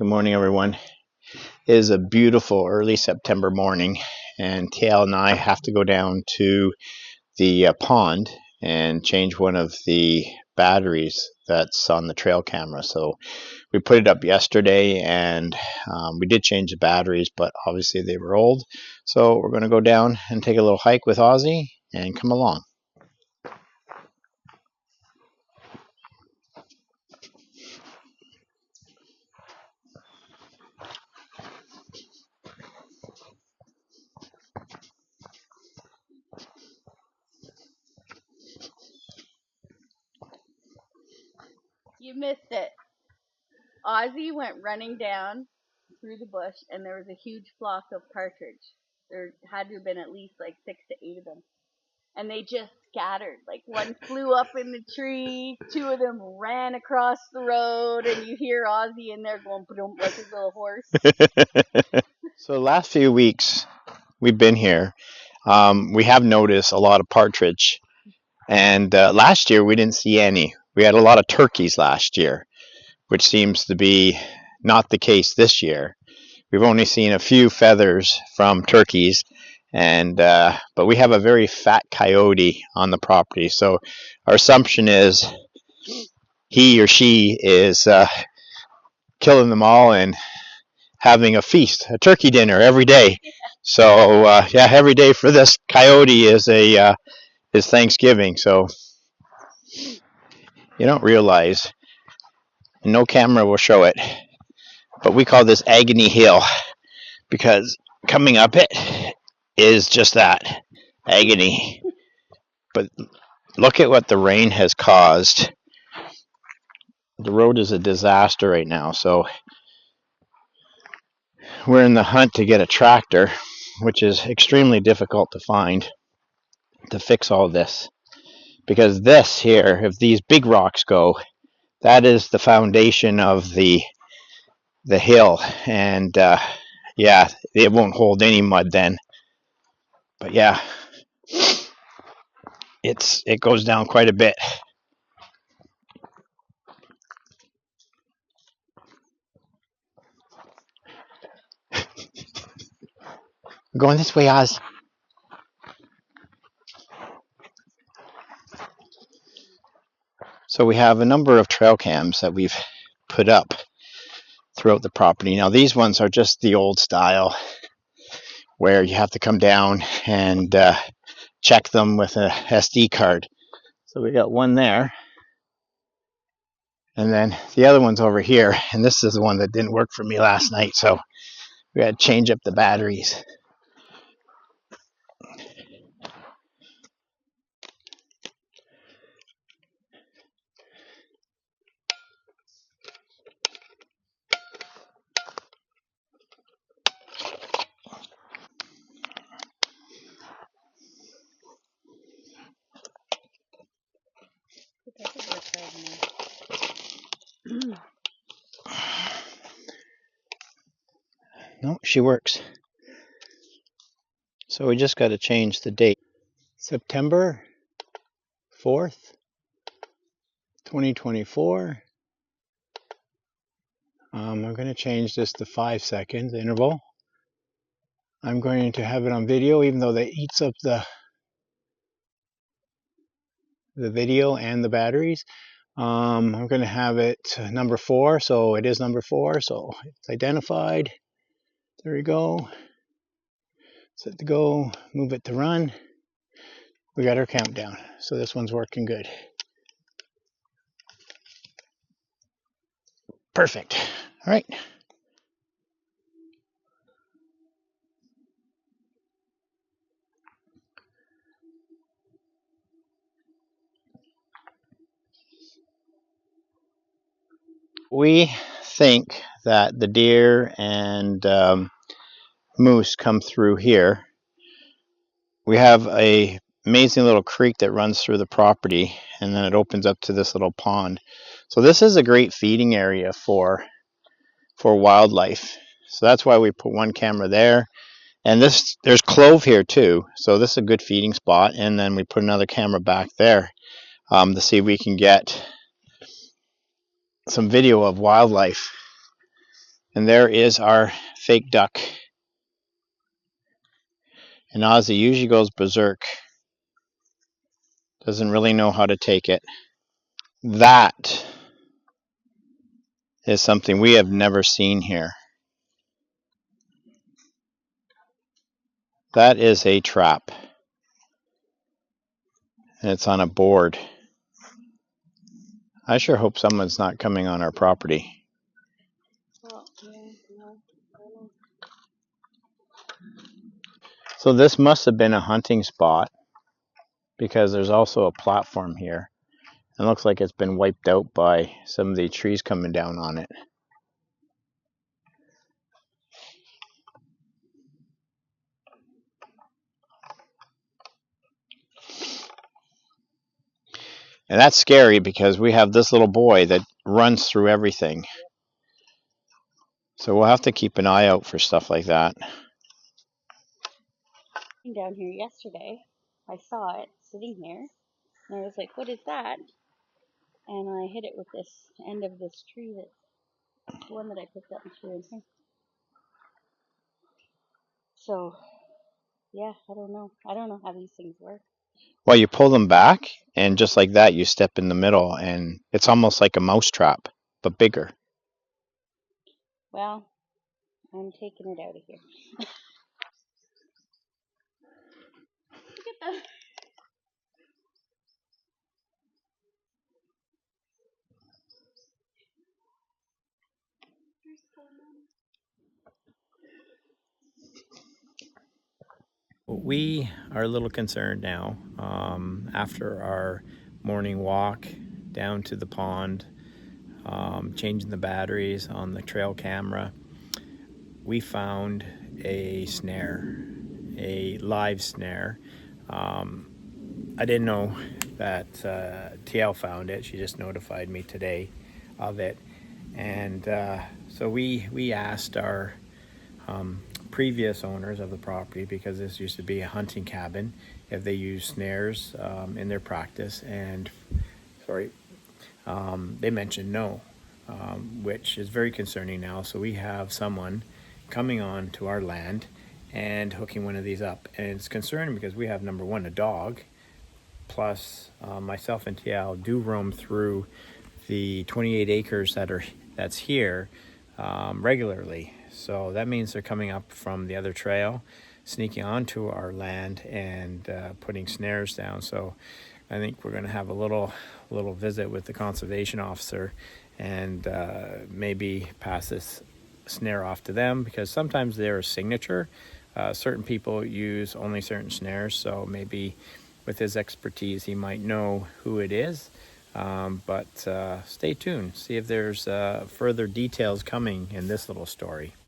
Good morning, everyone. It is a beautiful early September morning, and TL and I have to go down to the pond and change one of the batteries that's on the trail camera. So we put it up yesterday, and we did change the batteries, but obviously they were old. So we're going to go down and take a little hike with Ozzy and come along. You missed it. Ozzy went running down through the bush, and there was a huge flock of partridge. There had to have been at least like 6 to 8 of them. And they just scattered. Like one flew up in the tree, 2 of them ran across the road, and you hear Ozzy in there going boom like his little horse. So the last few weeks we've been here, we have noticed a lot of partridge. And last year we didn't see any. We had a lot of turkeys last year, which seems to be not the case this year. We've only seen a few feathers from turkeys, and but we have a very fat coyote on the property. So our assumption is he or she is killing them all and having a feast, a turkey dinner every day. So yeah, every day for this coyote is Thanksgiving. So you don't realize, and no camera will show it, but we call this Agony Hill because coming up it is just that, agony. But look at what the rain has caused. The road is a disaster right now, so we're in the hunt to get a tractor, which is extremely difficult to find to fix all this. Because this here, if these big rocks go, that is the foundation of the hill, and yeah, it won't hold any mud then. But yeah, it goes down quite a bit. I'm going this way, Oz. So we have a number of trail cams that we've put up throughout the property. Now these ones are just the old style, where you have to come down and check them with a SD card. So we got one there, and then the other one's over here, and this is the one that didn't work for me last night, so we had to change up the batteries. No, she works. So we just got to change the date. September 4th, 2024. I'm going to change this to 5 seconds interval. I'm going to have it on video, even though that eats up the video and the batteries. I'm going to have it number 4, so it is number 4, so it's identified. There we go. Set to go, move it to run. We got our countdown, so this one's working good. Perfect. All right. We think that the deer and moose come through here. We have a amazing little creek that runs through the property, and then it opens up to this little pond. So this is a great feeding area for wildlife. So that's why we put one camera there. And there's clove here too, so this is a good feeding spot. And then we put another camera back there to see if we can get some video of wildlife. And there is our fake duck. And Ozzy usually goes berserk. Doesn't really know how to take it. That is something we have never seen here. That is a trap. And it's on a board. I sure hope someone's not coming on our property. Well, yeah, no, I don't know. So this must have been a hunting spot because there's also a platform here. It looks like it's been wiped out by some of the trees coming down on it. And that's scary because we have this little boy that runs through everything. So we'll have to keep an eye out for stuff like that. Down here yesterday, I saw it sitting here, and I was like, "What is that?" And I hit it with this end of this tree that's the one that I picked up and threw in here. So, yeah, I don't know. I don't know how these things work. Well, you pull them back, and just like that, you step in the middle, and it's almost like a mouse trap, but bigger. Well, I'm taking it out of here. Look at that. We are a little concerned now after our morning walk down to the pond, changing the batteries on the trail camera. We found a snare, a live snare. I didn't know that TL found it. She just notified me today of it. And so we asked our previous owners of the property, because this used to be a hunting cabin, if they use snares in their practice, and they mentioned no, which is very concerning now. So we have someone coming on to our land and hooking one of these up, and it's concerning because we have, number one, a dog, plus myself and TL do roam through the 28 acres that's here regularly. So that means they're coming up from the other trail, sneaking onto our land and putting snares down. So I think we're going to have a little visit with the conservation officer and maybe pass this snare off to them, because sometimes they're a signature. Certain people use only certain snares, so maybe with his expertise he might know who it is. But stay tuned, see if there's further details coming in this little story.